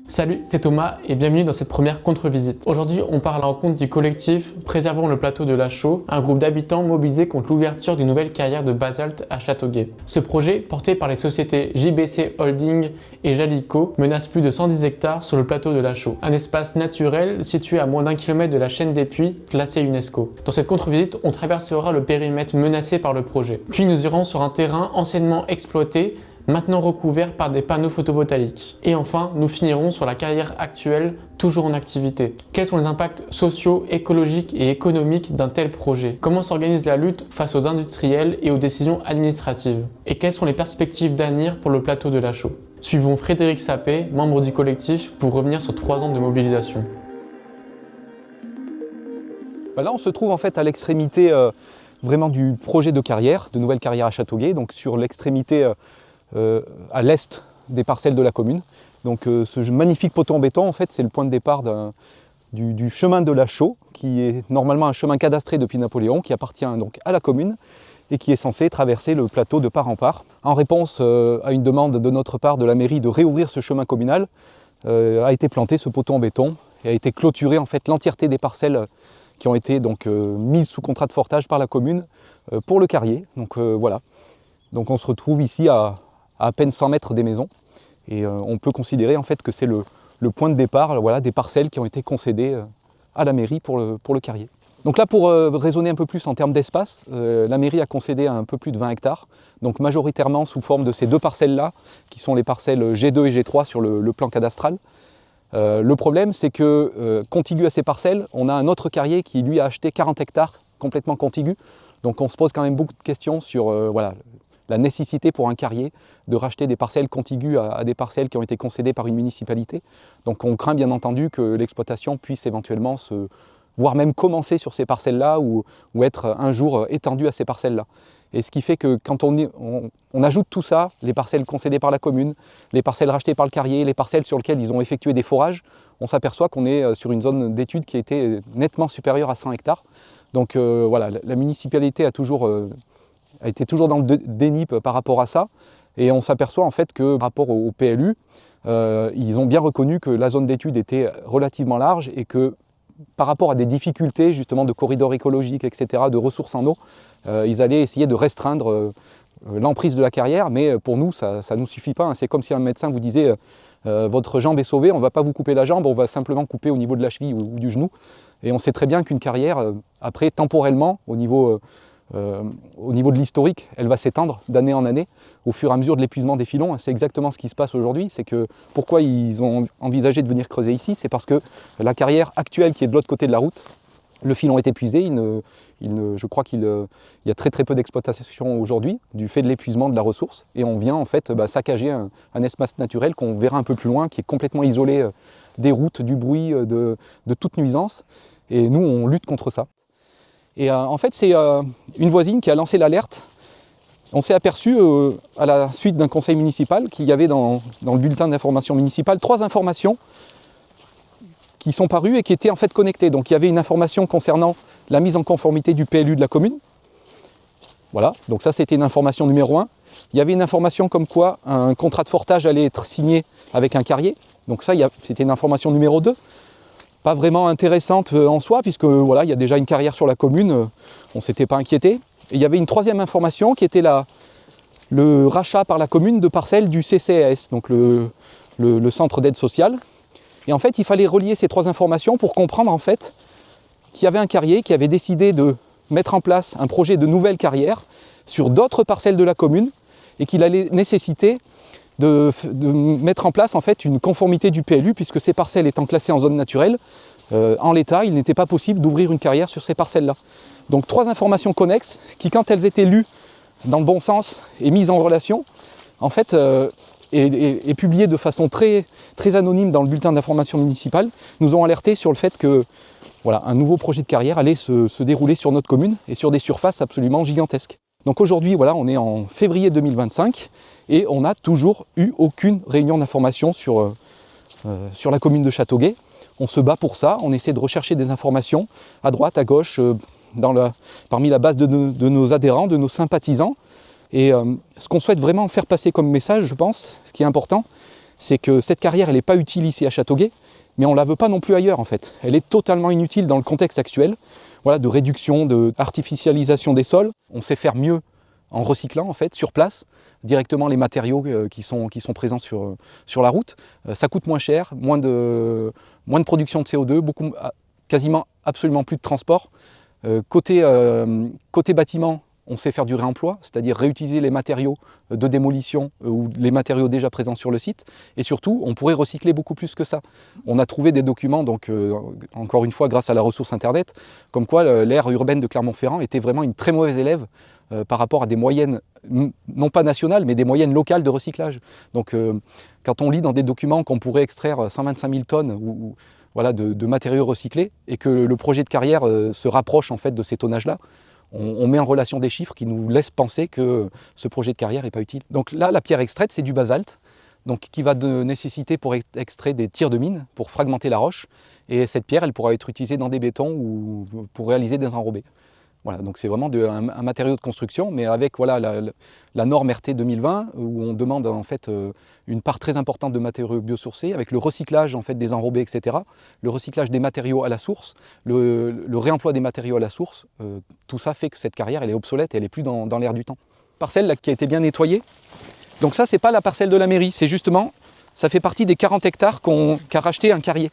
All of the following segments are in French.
Salut, c'est Thomas et bienvenue dans cette première contre-visite. Aujourd'hui, on part à la rencontre du collectif Préservons le plateau de la Chaux, un groupe d'habitants mobilisés contre l'ouverture d'une nouvelle carrière de basalte à Châteauguay. Ce projet, porté par les sociétés JBC Holding et Jalico, menace plus de 110 hectares sur le plateau de la Chaux, un espace naturel situé à moins d'1 kilomètre de la chaîne des Puys, classée UNESCO. Dans cette contre-visite, on traversera le périmètre menacé par le projet. Puis nous irons sur un terrain anciennement exploité, maintenant recouvert par des panneaux photovoltaïques. Et enfin, nous finirons sur la carrière actuelle, toujours en activité. Quels sont les impacts sociaux, écologiques et économiques d'un tel projet? Comment s'organise la lutte face aux industriels et aux décisions administratives? Et quelles sont les perspectives d'avenir pour le plateau de la Chaux? Suivons Frédéric Sapé, membre du collectif, pour revenir sur 3 ans de mobilisation. Là, on se trouve en fait à l'extrémité vraiment du projet de carrière, de nouvelle carrière à Châteauguay, donc sur l'extrémité à l'est des parcelles de la commune. Donc ce magnifique poteau en béton, en fait, c'est le point de départ du chemin de la Chaux, qui est normalement un chemin cadastré depuis Napoléon, qui appartient donc à la commune et qui est censé traverser le plateau de part en part. En réponse à une demande de notre part de la mairie de réouvrir ce chemin communal, a été planté ce poteau en béton et a été clôturé en fait l'entièreté des parcelles qui ont été donc mises sous contrat de fortage par la commune pour le carrier. Donc voilà. Donc on se retrouve ici à peine 100 mètres des maisons et on peut considérer en fait que c'est le point de départ voilà, des parcelles qui ont été concédées à la mairie pour le carrier. Donc là, pour raisonner un peu plus en termes d'espace, la mairie a concédé un peu plus de 20 hectares, donc majoritairement sous forme de ces deux parcelles-là, qui sont les parcelles G2 et G3 sur le plan cadastral. Le problème, c'est que contigu à ces parcelles, on a un autre carrier qui lui a acheté 40 hectares complètement contigus. Donc on se pose quand même beaucoup de questions sur voilà, la nécessité pour un carrier de racheter des parcelles contiguës à des parcelles qui ont été concédées par une municipalité. Donc on craint bien entendu que l'exploitation puisse éventuellement voire même commencer sur ces parcelles-là ou être un jour étendue à ces parcelles-là. Et ce qui fait que quand on ajoute tout ça, les parcelles concédées par la commune, les parcelles rachetées par le carrier, les parcelles sur lesquelles ils ont effectué des forages, on s'aperçoit qu'on est sur une zone d'étude qui a été nettement supérieure à 100 hectares. Donc voilà, la municipalité a été toujours dans le déni par rapport à ça. Et on s'aperçoit en fait que par rapport au PLU, ils ont bien reconnu que la zone d'étude était relativement large et que par rapport à des difficultés justement de corridors écologiques, etc., de ressources en eau, ils allaient essayer de restreindre l'emprise de la carrière, mais pour nous, ça ne nous suffit pas. C'est comme si un médecin vous disait votre jambe est sauvée, on ne va pas vous couper la jambe, on va simplement couper au niveau de la cheville ou du genou. Et on sait très bien qu'une carrière, après, temporellement, au niveau de l'historique, elle va s'étendre d'année en année au fur et à mesure de l'épuisement des filons. C'est exactement ce qui se passe aujourd'hui. C'est que pourquoi ils ont envisagé de venir creuser ici, c'est parce que la carrière actuelle qui est de l'autre côté de la route, le filon est épuisé. Je crois qu'il y a très peu d'exploitation aujourd'hui du fait de l'épuisement de la ressource. Et on vient en fait saccager un espace naturel qu'on verra un peu plus loin, qui est complètement isolé des routes, du bruit, de toute nuisance. Et nous, on lutte contre ça. Et en fait, c'est une voisine qui a lancé l'alerte. On s'est aperçu, à la suite d'un conseil municipal, qu'il y avait dans le bulletin d'information municipale 3 informations qui sont parues et qui étaient en fait connectées. Donc il y avait une information concernant la mise en conformité du PLU de la commune. Voilà, donc ça c'était une information numéro 1. Il y avait une information comme quoi un contrat de fortage allait être signé avec un carrier. Donc ça, c'était une information numéro 2. Pas vraiment intéressante en soi, puisque voilà, il y a déjà une carrière sur la commune, on ne s'était pas inquiété. Et il y avait une 3e information qui était le rachat par la commune de parcelles du CCAS, donc le centre d'aide sociale. Et en fait, il fallait relier ces 3 informations pour comprendre en fait qu'il y avait un carrier qui avait décidé de mettre en place un projet de nouvelle carrière sur d'autres parcelles de la commune et qu'il allait nécessiter de mettre en place en fait une conformité du PLU, puisque ces parcelles étant classées en zone naturelle, en l'état, il n'était pas possible d'ouvrir une carrière sur ces parcelles-là. Donc 3 informations connexes qui, quand elles étaient lues dans le bon sens et mises en relation, en fait, et publiées de façon très anonyme dans le bulletin d'information municipal, nous ont alerté sur le fait que voilà, un nouveau projet de carrière allait se dérouler sur notre commune et sur des surfaces absolument gigantesques. Donc aujourd'hui, voilà, on est en février 2025 et on n'a toujours eu aucune réunion d'information sur la commune de Châteauguay. On se bat pour ça, on essaie de rechercher des informations à droite, à gauche, parmi la base de nos adhérents, de nos sympathisants. Et ce qu'on souhaite vraiment faire passer comme message, je pense, ce qui est important, c'est que cette carrière, elle n'est pas utile ici à Châteauguay, mais on ne la veut pas non plus ailleurs en fait. Elle est totalement inutile dans le contexte actuel, voilà, de réduction, d'artificialisation des sols. On sait faire mieux en recyclant en fait sur place directement les matériaux qui sont présents sur la route. Ça coûte moins cher, moins de production de CO2, quasiment absolument plus de transport. Côté bâtiment, on sait faire du réemploi, c'est-à-dire réutiliser les matériaux de démolition ou les matériaux déjà présents sur le site. Et surtout, on pourrait recycler beaucoup plus que ça. On a trouvé des documents, donc encore une fois grâce à la ressource Internet, comme quoi l'aire urbaine de Clermont-Ferrand était vraiment une très mauvaise élève par rapport à des moyennes, non pas nationales, mais des moyennes locales de recyclage. Donc quand on lit dans des documents qu'on pourrait extraire 125 000 tonnes voilà, de matériaux recyclés et que le projet de carrière se rapproche en fait de ces tonnages-là, on met en relation des chiffres qui nous laissent penser que ce projet de carrière n'est pas utile. Donc là, la pierre extraite, c'est du basalte, donc qui va nécessiter pour extraire des tirs de mine, pour fragmenter la roche. Et cette pierre, elle pourra être utilisée dans des bétons ou pour réaliser des enrobés. Voilà, donc c'est vraiment un matériau de construction, mais avec voilà, la norme RT 2020, où on demande en fait une part très importante de matériaux biosourcés, avec le recyclage en fait, des enrobés, etc., le recyclage des matériaux à la source, le réemploi des matériaux à la source, tout ça fait que cette carrière elle est obsolète et elle n'est plus dans l'air du temps. Parcelle là, qui a été bien nettoyée, donc ça c'est pas la parcelle de la mairie, c'est justement, ça fait partie des 40 hectares qu'a racheté un carrier.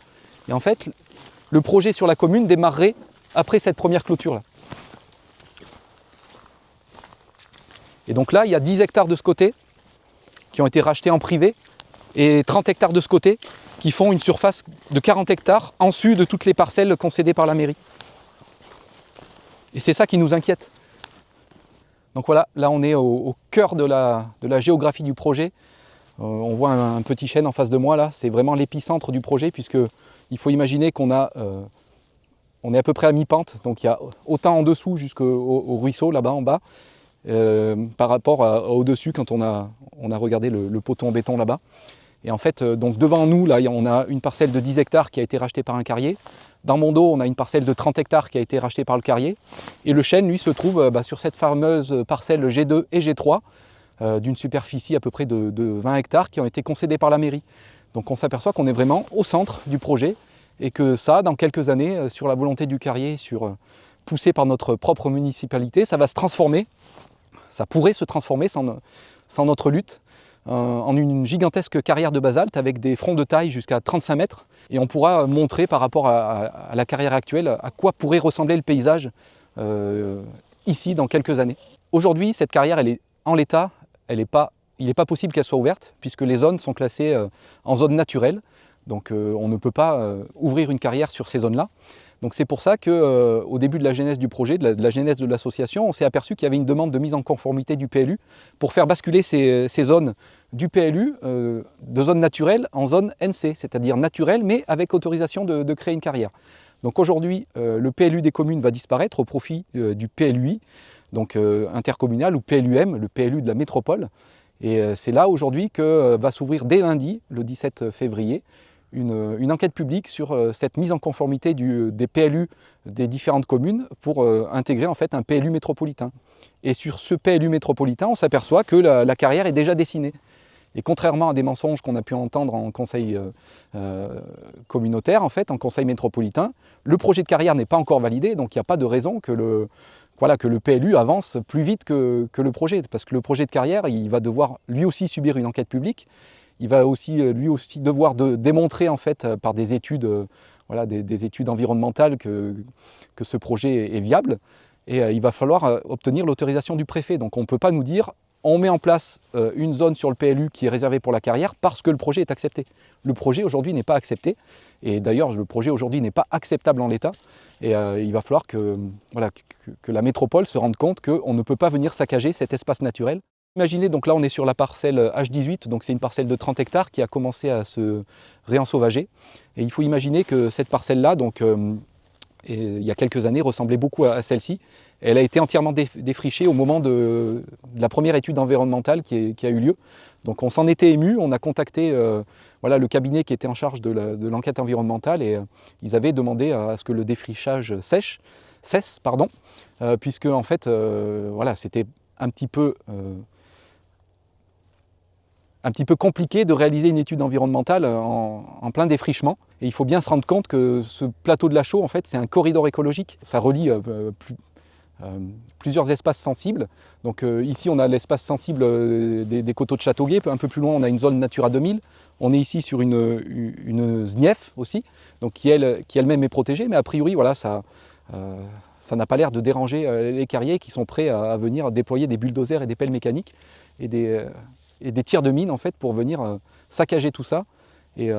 Et en fait, le projet sur la commune démarrerait après cette première clôture là. Et donc là, il y a 10 hectares de ce côté qui ont été rachetés en privé et 30 hectares de ce côté qui font une surface de 40 hectares en sus de toutes les parcelles concédées par la mairie. Et c'est ça qui nous inquiète. Donc voilà, là on est au cœur de la géographie du projet. On voit un petit chêne en face de moi là, c'est vraiment l'épicentre du projet puisque il faut imaginer qu'on on est à peu près à mi-pente, donc il y a autant en dessous jusqu'au ruisseau là-bas en bas. Par rapport au-dessus quand on a regardé le poteau en béton là-bas. Et en fait, donc devant nous, là, on a une parcelle de 10 hectares qui a été rachetée par un carrier. Dans mon dos, on a une parcelle de 30 hectares qui a été rachetée par le carrier. Et le chêne, lui, se trouve sur cette fameuse parcelle G2 et G3, d'une superficie à peu près de 20 hectares qui ont été concédés par la mairie. Donc on s'aperçoit qu'on est vraiment au centre du projet et que ça, dans quelques années, sur la volonté du carrier, poussé par notre propre municipalité, ça va se transformer. Ça pourrait se transformer sans notre lutte en une gigantesque carrière de basalte avec des fronts de taille jusqu'à 35 mètres. Et on pourra montrer par rapport à la carrière actuelle à quoi pourrait ressembler le paysage ici dans quelques années. Aujourd'hui, cette carrière, elle est en l'état, il n'est pas possible qu'elle soit ouverte puisque les zones sont classées en zone naturelle. Donc on ne peut pas ouvrir une carrière sur ces zones-là. Donc c'est pour ça qu'au début de la genèse du projet, de la genèse de l'association, on s'est aperçu qu'il y avait une demande de mise en conformité du PLU pour faire basculer ces zones du PLU de zone naturelle en zone NC, c'est-à-dire naturelle mais avec autorisation de créer une carrière. Donc aujourd'hui, le PLU des communes va disparaître au profit du PLUI, donc intercommunal ou PLUM, le PLU de la métropole. Et c'est là aujourd'hui que va s'ouvrir dès lundi, le 17 février, une enquête publique sur cette mise en conformité des PLU des différentes communes pour intégrer en fait un PLU métropolitain. Et sur ce PLU métropolitain, on s'aperçoit que la carrière est déjà dessinée. Et contrairement à des mensonges qu'on a pu entendre en conseil communautaire, en fait, en conseil métropolitain, le projet de carrière n'est pas encore validé, donc il n'y a pas de raison que le PLU avance plus vite que le projet. Parce que le projet de carrière, il va devoir lui aussi subir une enquête publique. Il va aussi, lui aussi devoir démontrer en fait, par des études, des études environnementales que ce projet est viable. Et il va falloir obtenir l'autorisation du préfet. Donc on ne peut pas nous dire on met en place une zone sur le PLU qui est réservée pour la carrière parce que le projet est accepté. Le projet aujourd'hui n'est pas accepté. Et d'ailleurs, le projet aujourd'hui n'est pas acceptable en l'état. Et il va falloir que la métropole se rende compte qu'on ne peut pas venir saccager cet espace naturel. Imaginez, donc là on est sur la parcelle H18, donc c'est une parcelle de 30 hectares qui a commencé à se réensauvager. Et il faut imaginer que cette parcelle-là, donc il y a quelques années, ressemblait beaucoup à celle-ci. Elle a été entièrement défrichée au moment de la première étude environnementale qui a eu lieu. Donc on s'en était ému, on a contacté le cabinet qui était en charge de l'enquête environnementale et ils avaient demandé à ce que le défrichage cesse, puisque en fait c'était un petit peu un petit peu compliqué de réaliser une étude environnementale en plein défrichement. Et il faut bien se rendre compte que ce plateau de la Chaux, en fait, c'est un corridor écologique. Ça relie plusieurs espaces sensibles. Donc ici, on a l'espace sensible des coteaux de Châteauguay. Un peu plus loin, on a une zone Natura 2000. On est ici sur une ZNIEF aussi, donc qui elle-même est protégée. Mais a priori, voilà, ça n'a pas l'air de déranger les carriers qui sont prêts à venir déployer des bulldozers et des pelles mécaniques et des tirs de mine en fait, pour venir saccager tout ça. Et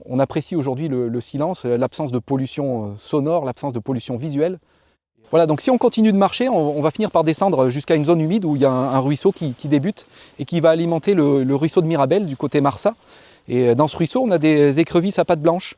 on apprécie aujourd'hui le silence, l'absence de pollution sonore, l'absence de pollution visuelle. Voilà, donc si on continue de marcher, on va finir par descendre jusqu'à une zone humide où il y a un ruisseau qui débute et qui va alimenter le ruisseau de Mirabel du côté Marsat. Et dans ce ruisseau, on a des écrevisses à pattes blanches.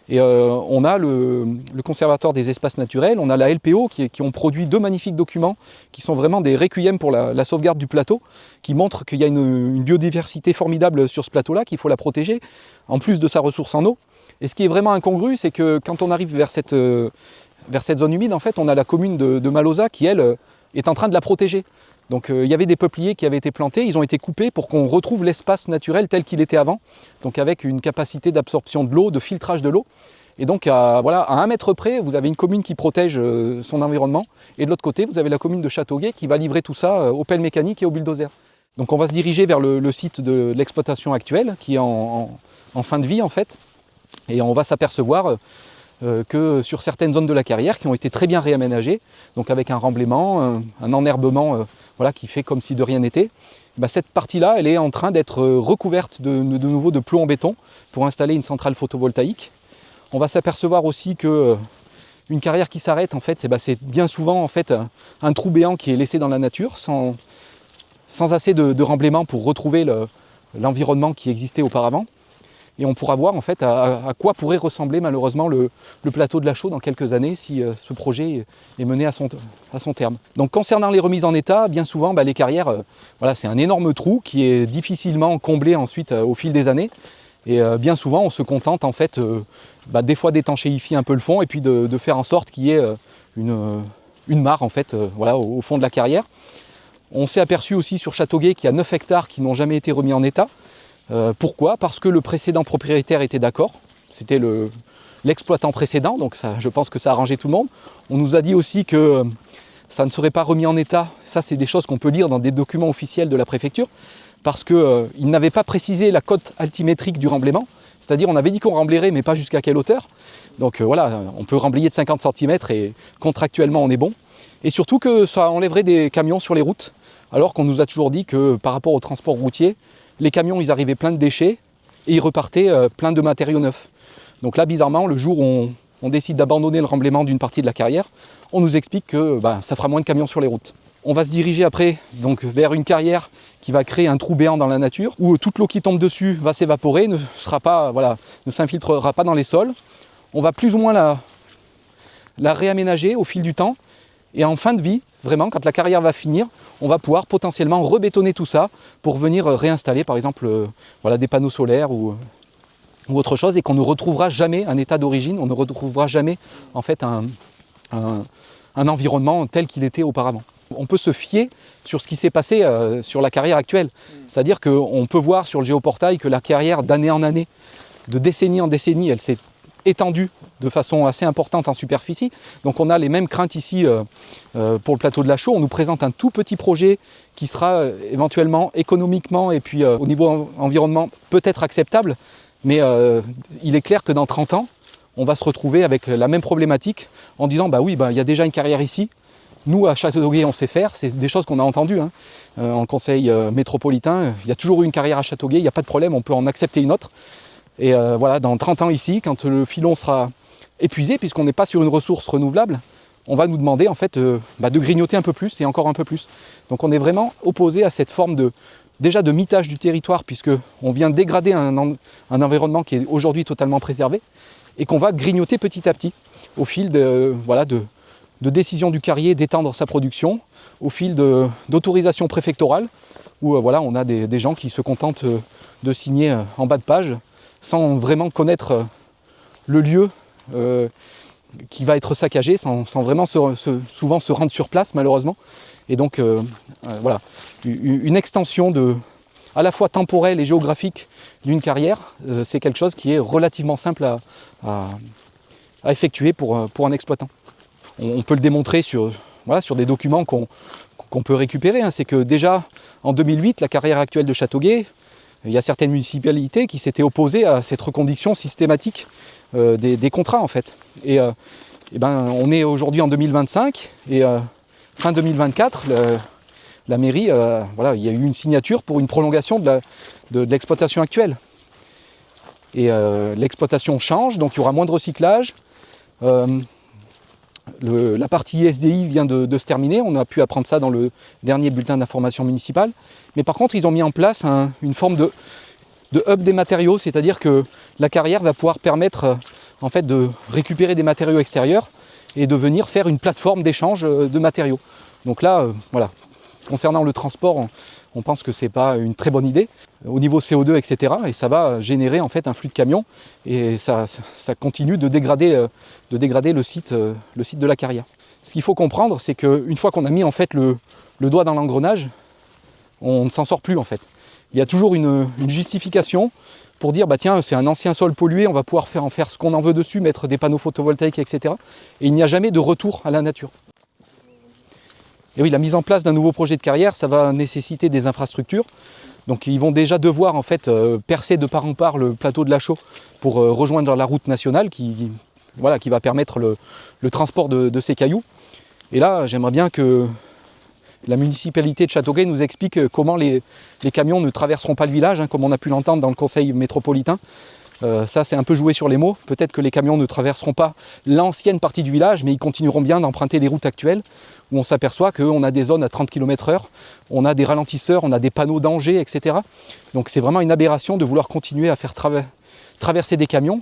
Et on a le Conservatoire des espaces naturels, on a la LPO qui ont produit 2 magnifiques documents qui sont vraiment des requiem pour la sauvegarde du plateau, qui montrent qu'il y a une biodiversité formidable sur ce plateau-là, qu'il faut la protéger, en plus de sa ressource en eau. Et ce qui est vraiment incongru, c'est que quand on arrive vers cette zone humide, en fait, on a la commune de Malauza qui, elle, est en train de la protéger. Donc il y avait des peupliers qui avaient été plantés, ils ont été coupés pour qu'on retrouve l'espace naturel tel qu'il était avant, donc avec une capacité d'absorption de l'eau, de filtrage de l'eau. Et donc à 1 mètre près, vous avez une commune qui protège son environnement, et de l'autre côté, vous avez la commune de Châteauguay qui va livrer tout ça aux pelles mécaniques et aux bulldozers. Donc on va se diriger vers le site de l'exploitation actuelle, qui est en fin de vie en fait, et on va s'apercevoir que sur certaines zones de la carrière qui ont été très bien réaménagées, donc avec un remblaiement, un enherbement voilà, qui fait comme si de rien n'était, cette partie-là, elle est en train d'être recouverte de nouveau de plomb en béton pour installer une centrale photovoltaïque. On va s'apercevoir aussi que une carrière qui s'arrête, en fait, c'est bien souvent en fait, un trou béant qui est laissé dans la nature, sans assez de remblaiement pour retrouver l'environnement qui existait auparavant. Et on pourra voir en fait à quoi pourrait ressembler malheureusement le plateau de la Chaux dans quelques années si ce projet est mené à son terme. Donc concernant les remises en état, bien souvent les carrières, voilà, c'est un énorme trou qui est difficilement comblé ensuite au fil des années. Et bien souvent on se contente en fait des fois d'étanchéifier un peu le fond et puis de faire en sorte qu'il y ait une mare en fait, voilà, au fond de la carrière. On s'est aperçu aussi sur Châteauguay qu'il y a 9 hectares qui n'ont jamais été remis en état. Pourquoi ? Parce que le précédent propriétaire était d'accord, c'était l'exploitant précédent, donc ça, je pense que ça a arrangé tout le monde. On nous a dit aussi que ça ne serait pas remis en état, ça c'est des choses qu'on peut lire dans des documents officiels de la préfecture, parce qu'ils n'avaient pas précisé la cote altimétrique du remblaiement, c'est-à-dire on avait dit qu'on remblayerait mais pas jusqu'à quelle hauteur. Donc voilà, on peut remblayer de 50 cm et contractuellement on est bon. Et surtout que ça enlèverait des camions sur les routes, alors qu'on nous a toujours dit que par rapport au transport routier, les camions, ils arrivaient pleins de déchets et ils repartaient pleins de matériaux neufs. Donc là, bizarrement, le jour où on décide d'abandonner le remblaiement d'une partie de la carrière, on nous explique que ça fera moins de camions sur les routes. On va se diriger après donc, vers une carrière qui va créer un trou béant dans la nature, où toute l'eau qui tombe dessus va s'évaporer, ne s'infiltrera pas dans les sols. On va plus ou moins la réaménager au fil du temps. Et en fin de vie, vraiment, quand la carrière va finir, on va pouvoir potentiellement rebétonner tout ça pour venir réinstaller, par exemple, des panneaux solaires ou autre chose, et qu'on ne retrouvera jamais un état d'origine, on ne retrouvera jamais en fait un environnement tel qu'il était auparavant. On peut se fier sur ce qui s'est passé sur la carrière actuelle. C'est-à-dire qu'on peut voir sur le géoportail que la carrière d'année en année, de décennie en décennie, elle s'est étendue de façon assez importante en superficie. Donc on a les mêmes craintes ici pour le plateau de la Chaux. On nous présente un tout petit projet qui sera éventuellement économiquement et puis au niveau environnement peut-être acceptable, mais il est clair que dans 30 ans, on va se retrouver avec la même problématique en disant il y a déjà une carrière ici. Nous, à Châteauguay, on sait faire, c'est des choses qu'on a entendues en conseil métropolitain. Il y a toujours eu une carrière à Châteauguay, il n'y a pas de problème, on peut en accepter une autre. Et dans 30 ans ici, quand le filon sera épuisé, puisqu'on n'est pas sur une ressource renouvelable, on va nous demander en fait de grignoter un peu plus et encore un peu plus. Donc on est vraiment opposé à cette forme de mitage du territoire, puisqu'on vient dégrader un environnement qui est aujourd'hui totalement préservé, et qu'on va grignoter petit à petit, au fil de décisions du carrier d'étendre sa production, au fil d'autorisations préfectorales, où on a des gens qui se contentent de signer en bas de page, sans vraiment connaître le lieu qui va être saccagé, sans vraiment souvent se rendre sur place malheureusement. Et donc une extension à la fois temporelle et géographique d'une carrière, c'est quelque chose qui est relativement simple à effectuer pour un exploitant. On peut le démontrer sur des documents qu'on peut récupérer. C'est que déjà en 2008, la carrière actuelle de Châteauguay, il y a certaines municipalités qui s'étaient opposées à cette reconduction systématique des contrats en fait. Et on est aujourd'hui en 2025 et fin 2024, la mairie, il y a eu une signature pour une prolongation de l'exploitation actuelle. Et l'exploitation change, donc il y aura moins de recyclage. La partie ISDI vient de se terminer, on a pu apprendre ça dans le dernier bulletin d'information municipale. Mais par contre, ils ont mis en place une forme de hub des matériaux, c'est-à-dire que la carrière va pouvoir permettre en fait, de récupérer des matériaux extérieurs et de venir faire une plateforme d'échange de matériaux. Donc là, concernant le transport, on pense que ce n'est pas une très bonne idée au niveau CO2, etc. Et ça va générer en fait un flux de camions et ça continue de dégrader le site de la carrière. Ce qu'il faut comprendre, c'est qu'une fois qu'on a mis en fait le doigt dans l'engrenage, on ne s'en sort plus en fait. Il y a toujours une justification pour dire tiens, c'est un ancien sol pollué, on va pouvoir en faire ce qu'on en veut dessus, mettre des panneaux photovoltaïques, etc. Et il n'y a jamais de retour à la nature. Et oui, la mise en place d'un nouveau projet de carrière, ça va nécessiter des infrastructures. Donc ils vont déjà devoir en fait percer de part en part le plateau de la Chaux pour rejoindre la route nationale qui va permettre le transport de ces cailloux. Et là, j'aimerais bien que la municipalité de Châteauguay nous explique comment les camions ne traverseront pas le village, comme on a pu l'entendre dans le conseil métropolitain. Ça, c'est un peu joué sur les mots. Peut-être que les camions ne traverseront pas l'ancienne partie du village, mais ils continueront bien d'emprunter les routes actuelles, où on s'aperçoit qu'on a des zones à 30 km/h, on a des ralentisseurs, on a des panneaux danger, etc. Donc c'est vraiment une aberration de vouloir continuer à faire traverser des camions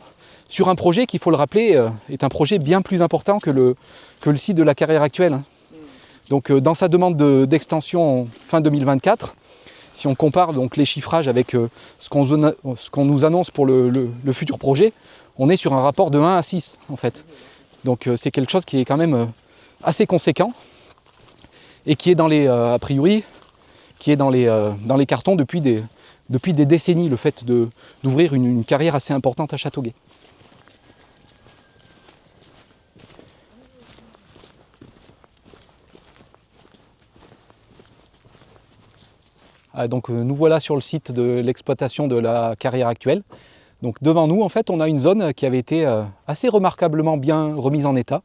sur un projet qui, il faut le rappeler, est un projet bien plus important que le site de la carrière actuelle. Donc dans sa demande d'extension fin 2024, si on compare donc les chiffrages avec ce qu'on nous annonce pour le futur projet, on est sur un rapport de 1 à 6 en fait. Donc c'est quelque chose qui est quand même assez conséquent et qui est a priori, dans les cartons depuis des décennies, le fait d'ouvrir une carrière assez importante à Châteauguay. Donc nous voilà sur le site de l'exploitation de la carrière actuelle. Donc devant nous, en fait, on a une zone qui avait été assez remarquablement bien remise en état.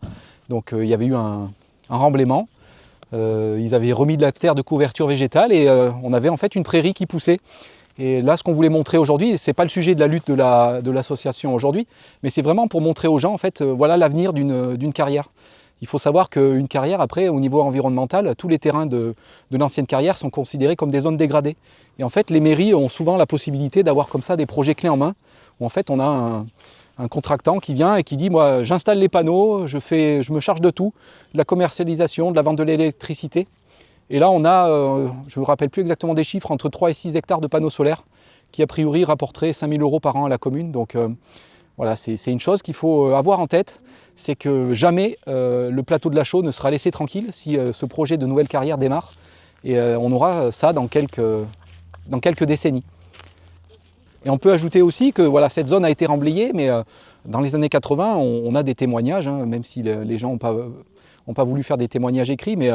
Donc il y avait eu un remblaiement. Ils avaient remis de la terre de couverture végétale et on avait en fait une prairie qui poussait. Et là, ce qu'on voulait montrer aujourd'hui, ce n'est pas le sujet de la lutte de l'association aujourd'hui, mais c'est vraiment pour montrer aux gens, en fait, voilà l'avenir d'une carrière. Il faut savoir qu'une carrière, après, au niveau environnemental, tous les terrains de l'ancienne carrière sont considérés comme des zones dégradées. Et en fait, les mairies ont souvent la possibilité d'avoir comme ça des projets clés en main, où en fait, on a un contractant qui vient et qui dit, moi, j'installe les panneaux, je me charge de tout, de la commercialisation, de la vente de l'électricité. Et là, on a, je ne me rappelle plus exactement des chiffres, entre 3 et 6 hectares de panneaux solaires, qui a priori rapporteraient 5 000 € par an à la commune. Donc voilà, c'est une chose qu'il faut avoir en tête, c'est que jamais le plateau de la Chaux ne sera laissé tranquille si ce projet de nouvelle carrière démarre. Et on aura ça dans quelques décennies. Et on peut ajouter aussi que voilà, cette zone a été remblayée, mais dans les années 80, on a des témoignages, même si les gens n'ont pas voulu faire des témoignages écrits, mais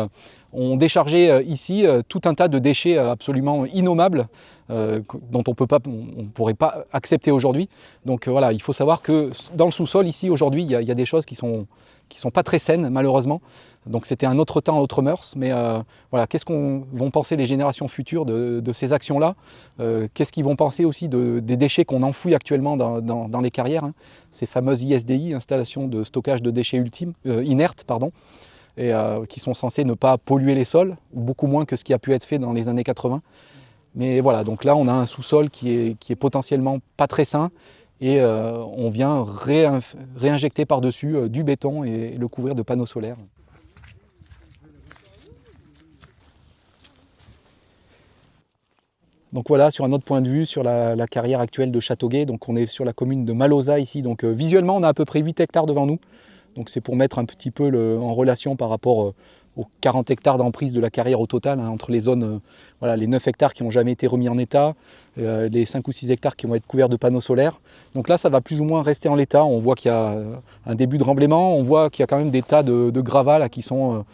on déchargeait ici tout un tas de déchets absolument innommables dont on ne pourrait pas accepter aujourd'hui. Donc voilà, il faut savoir que dans le sous-sol ici aujourd'hui, il y a des choses qui sont pas très saines malheureusement. Donc c'était un autre temps, autre mœurs, mais voilà, qu'est-ce qu'on vont penser les générations futures de ces actions-là? Qu'est-ce qu'ils vont penser aussi des déchets qu'on enfouit actuellement dans les carrières, ces fameuses ISDI, installations de stockage de déchets inertes, et qui sont censés ne pas polluer les sols, beaucoup moins que ce qui a pu être fait dans les années 80. Mais voilà, donc là on a un sous-sol qui est potentiellement pas très sain, et on vient réinjecter par-dessus du béton et le couvrir de panneaux solaires. Donc voilà, sur un autre point de vue, sur la carrière actuelle de Châteauguay, donc on est sur la commune de Malosa ici, donc visuellement on a à peu près 8 hectares devant nous, donc c'est pour mettre un petit peu en relation par rapport aux 40 hectares d'emprise de la carrière au total, hein, entre les zones, voilà, les 9 hectares qui n'ont jamais été remis en état, les 5 ou 6 hectares qui vont être couverts de panneaux solaires. Donc là, ça va plus ou moins rester en l'état. On voit qu'il y a un début de remblaiement, on voit qu'il y a quand même des tas de gravats là, qui sont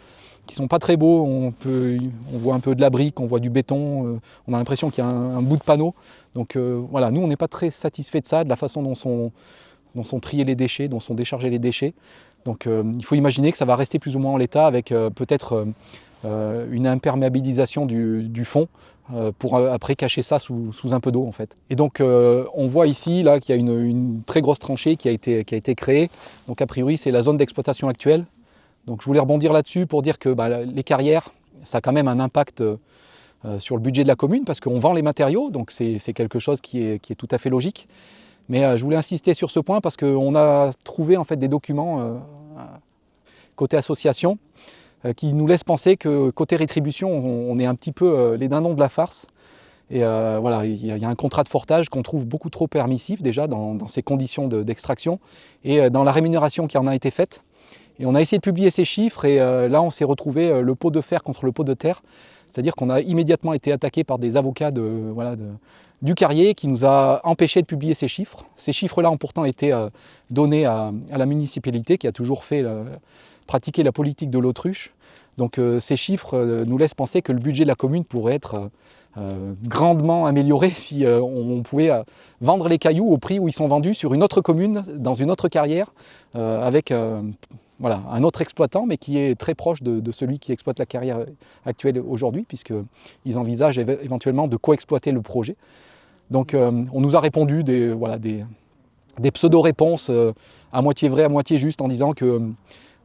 pas très beaux. On voit un peu de la brique, on voit du béton, on a l'impression qu'il y a un bout de panneau. Donc voilà, nous on n'est pas très satisfaits de ça, de la façon dont sont triés les déchets, dont sont déchargés les déchets. Donc il faut imaginer que ça va rester plus ou moins en l'état avec peut-être une imperméabilisation du fond pour après cacher ça sous un peu d'eau en fait. Et donc on voit ici là qu'il y a une très grosse tranchée qui a été créée. Donc a priori c'est la zone d'exploitation actuelle. Donc je voulais rebondir là-dessus pour dire que les carrières, ça a quand même un impact sur le budget de la commune parce qu'on vend les matériaux, donc c'est quelque chose qui est tout à fait logique. Mais je voulais insister sur ce point parce qu'on a trouvé en fait des documents côté association qui nous laissent penser que côté rétribution, on est un petit peu les dindons de la farce. Et voilà, il y a un contrat de fortage qu'on trouve beaucoup trop permissif déjà dans ces conditions d'extraction et dans la rémunération qui en a été faite. Et on a essayé de publier ces chiffres et là on s'est retrouvé le pot de fer contre le pot de terre. C'est-à-dire qu'on a immédiatement été attaqué par des avocats du carrier qui nous a empêché de publier ces chiffres. Ces chiffres-là ont pourtant été donnés à la municipalité qui a toujours pratiqué la politique de l'autruche. Donc ces chiffres nous laissent penser que le budget de la commune pourrait être grandement amélioré si on pouvait vendre les cailloux au prix où ils sont vendus sur une autre commune, dans une autre carrière, avec un autre exploitant, mais qui est très proche de celui qui exploite la carrière actuelle aujourd'hui, puisqu'ils envisagent éventuellement de co-exploiter le projet. Donc on nous a répondu des pseudo-réponses à moitié vraies, à moitié justes, en disant que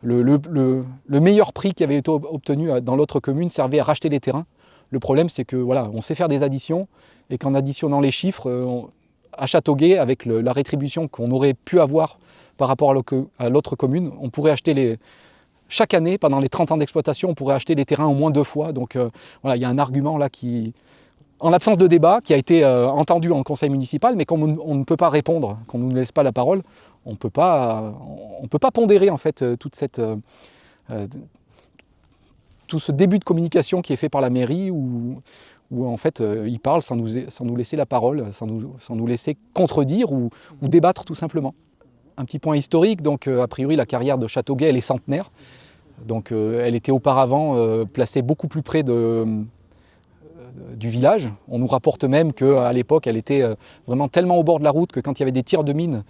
le meilleur prix qui avait été obtenu dans l'autre commune servait à racheter les terrains. Le problème, c'est que on sait faire des additions, et qu'en additionnant les chiffres, à Châteauguay, avec la rétribution qu'on aurait pu avoir par rapport à l'autre commune, on pourrait acheter chaque année, pendant les 30 ans d'exploitation, on pourrait acheter les terrains au moins 2 fois. Donc il y a un argument là qui, en l'absence de débat, qui a été entendu en conseil municipal, mais comme on ne peut pas répondre, qu'on ne nous laisse pas la parole, on ne peut pas pondérer en fait tout ce début de communication qui est fait par la mairie où en fait ils parlent sans nous laisser la parole, sans nous laisser contredire ou débattre tout simplement. Un petit point historique, donc a priori la carrière de Châteauguay elle est centenaire, donc elle était auparavant placée beaucoup plus près du village. On nous rapporte même qu'à l'époque elle était vraiment tellement au bord de la route que quand il y avait des tirs de mine,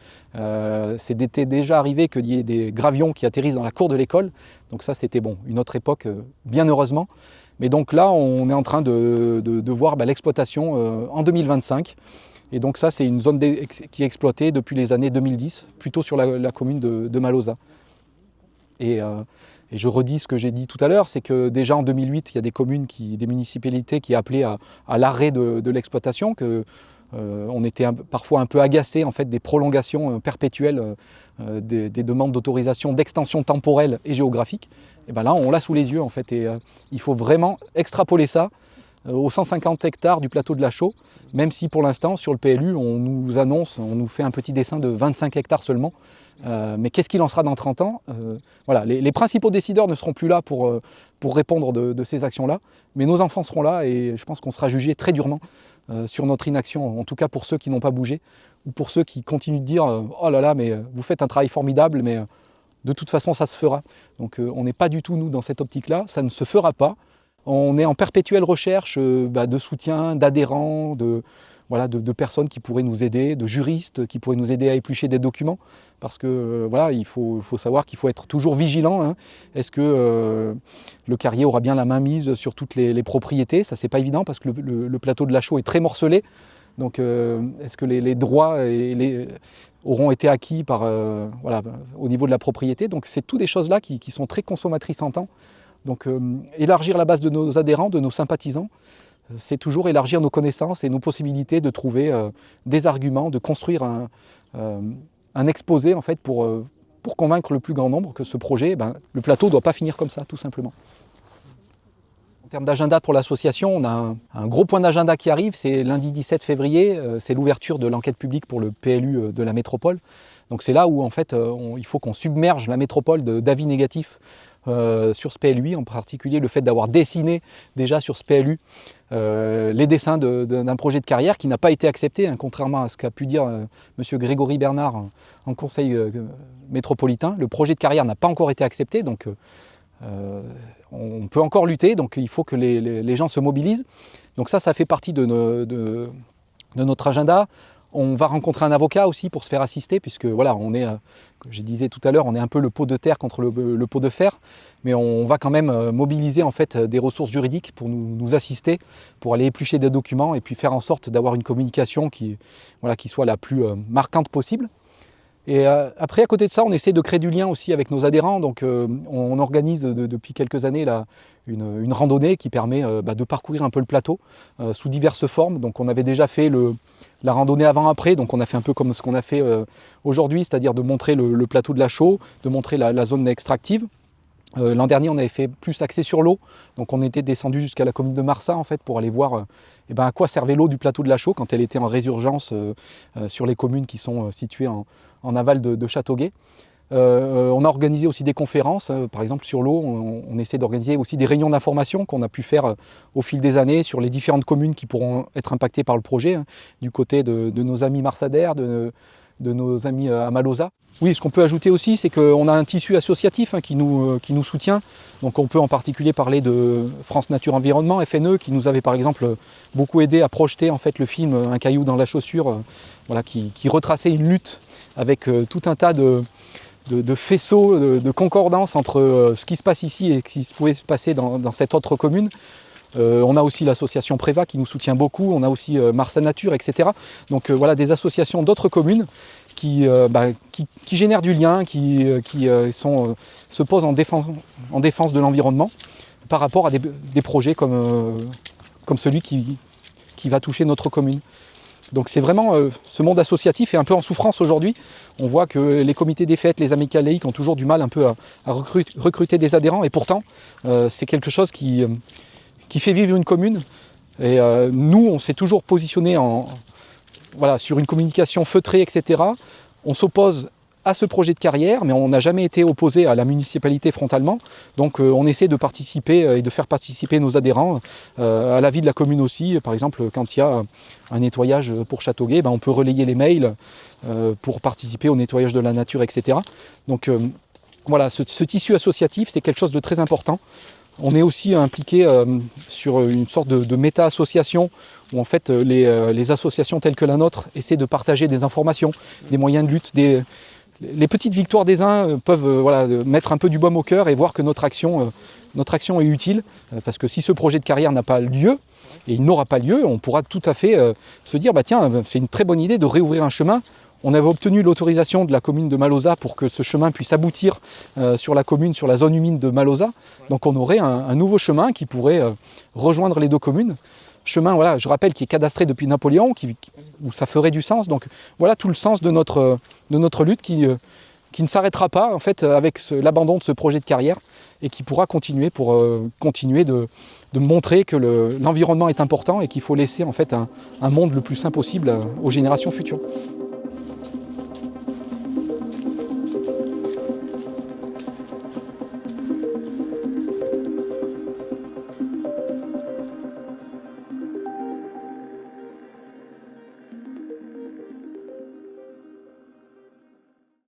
c'était déjà arrivé qu'il y ait des gravions qui atterrissent dans la cour de l'école. Donc ça c'était une autre époque, bien heureusement. Mais donc là on est en train de voir l'exploitation en 2025. Et donc ça c'est une zone qui est exploitée depuis les années 2010, plutôt sur la commune de Malosa. Et je redis ce que j'ai dit tout à l'heure, c'est que déjà en 2008, il y a des municipalités qui appelaient à l'arrêt de l'exploitation, on était parfois un peu agacés en fait, des prolongations perpétuelles des demandes d'autorisation d'extension temporelle et géographique. Et bien là, on l'a sous les yeux en fait, et il faut vraiment extrapoler ça aux 150 hectares du plateau de la Chaux, même si pour l'instant, sur le PLU, on nous fait un petit dessin de 25 hectares seulement. Mais qu'est-ce qu'il en sera dans 30 ans? Les principaux décideurs ne seront plus là pour répondre de ces actions-là, mais nos enfants seront là et je pense qu'on sera jugé très durement sur notre inaction, en tout cas pour ceux qui n'ont pas bougé, ou pour ceux qui continuent de dire « Oh là là, mais vous faites un travail formidable, mais de toute façon, ça se fera. » Donc on n'est pas du tout, nous, dans cette optique-là, ça ne se fera pas. On est en perpétuelle recherche de soutien, d'adhérents, de personnes qui pourraient nous aider, de juristes qui pourraient nous aider à éplucher des documents. Parce que il faut savoir qu'il faut être toujours vigilant. Hein. Est-ce que le carrier aura bien la main mise sur toutes les propriétés? Ça, c'est pas évident parce que le plateau de la Chaux est très morcelé. Donc est-ce que les droits auront été acquis au niveau de la propriété? Donc c'est toutes des choses là qui sont très consommatrices en temps. Donc élargir la base de nos adhérents, de nos sympathisants, c'est toujours élargir nos connaissances et nos possibilités de trouver des arguments, de construire un exposé en fait, pour convaincre le plus grand nombre que ce projet, le plateau ne doit pas finir comme ça, tout simplement. En termes d'agenda pour l'association, on a un gros point d'agenda qui arrive, c'est lundi 17 février, c'est l'ouverture de l'enquête publique pour le PLU de la métropole. Donc c'est là où en fait il faut qu'on submerge la métropole d'avis négatifs sur ce PLUI, en particulier le fait d'avoir dessiné déjà sur ce PLU les dessins d'un projet de carrière qui n'a pas été accepté, hein, contrairement à ce qu'a pu dire M. Grégory Bernard en conseil métropolitain. Le projet de carrière n'a pas encore été accepté, donc on peut encore lutter, donc il faut que les gens se mobilisent. Donc ça fait partie de notre agenda. On va rencontrer un avocat aussi pour se faire assister, puisque voilà, on est, comme je disais tout à l'heure, on est un peu le pot de terre contre le pot de fer, mais on va quand même mobiliser en fait des ressources juridiques pour nous assister, pour aller éplucher des documents et puis faire en sorte d'avoir une communication qui soit la plus marquante possible. Et après, à côté de ça, on essaie de créer du lien aussi avec nos adhérents. Donc on organise depuis quelques années là, une randonnée qui permet de parcourir un peu le plateau sous diverses formes. Donc on avait déjà fait la randonnée avant-après, donc on a fait un peu comme ce qu'on a fait aujourd'hui, c'est-à-dire de montrer le plateau de la Chaux, de montrer la zone extractive. L'an dernier, on avait fait plus axé sur l'eau, donc on était descendu jusqu'à la commune de Marsat en fait pour aller voir à quoi servait l'eau du plateau de la Chaux quand elle était en résurgence sur les communes qui sont situées en aval de Châteauguay. On a organisé aussi des conférences, par exemple sur l'eau, on essaie d'organiser aussi des réunions d'information qu'on a pu faire au fil des années sur les différentes communes qui pourront être impactées par le projet, hein, du côté de nos amis marsadaires, de nos amis à Malosa. Oui, ce qu'on peut ajouter aussi, c'est qu'on a un tissu associatif hein, qui nous soutient. Donc on peut en particulier parler de France Nature Environnement, FNE, qui nous avait par exemple beaucoup aidé à projeter en fait, le film Un caillou dans la chaussure, qui retraçait une lutte avec tout un tas de faisceaux, de concordance entre ce qui se passe ici et ce qui pouvait se passer dans cette autre commune. On a aussi l'association Préva qui nous soutient beaucoup, on a aussi Marsa Nature, etc. Donc voilà, des associations d'autres communes qui génèrent du lien, qui se posent en défense de l'environnement par rapport à des projets comme celui qui va toucher notre commune. Donc c'est vraiment, ce monde associatif est un peu en souffrance aujourd'hui. On voit que les comités des fêtes, les amicales laïques ont toujours du mal un peu à recruter des adhérents, et pourtant c'est quelque chose qui fait vivre une commune. Et nous, on s'est toujours positionné sur une communication feutrée, etc. On s'oppose à ce projet de carrière, mais on n'a jamais été opposé à la municipalité frontalement. Donc on essaie de participer et de faire participer nos adhérents à la vie de la commune aussi. Par exemple, quand il y a un nettoyage pour Châteauguay, on peut relayer les mails pour participer au nettoyage de la nature, etc. Donc voilà, ce tissu associatif, c'est quelque chose de très important. On est aussi impliqué sur une sorte de méta-association où en fait les associations telles que la nôtre essaient de partager des informations, des moyens de lutte, les petites victoires des uns peuvent mettre un peu du baume au cœur et voir que notre action est utile, parce que si ce projet de carrière n'a pas lieu, et il n'aura pas lieu, on pourra tout à fait se dire tiens, c'est une très bonne idée de réouvrir un chemin. On avait obtenu l'autorisation de la commune de Malosa pour que ce chemin puisse aboutir sur la commune, sur la zone humide de Malosa. Donc on aurait un nouveau chemin qui pourrait rejoindre les deux communes. Chemin, je rappelle, qui est cadastré depuis Napoléon, où ça ferait du sens. Donc voilà tout le sens de notre lutte qui ne s'arrêtera pas en fait avec l'abandon de ce projet de carrière et qui pourra continuer pour continuer de montrer que l'environnement est important et qu'il faut laisser en fait un monde le plus sain possible aux générations futures.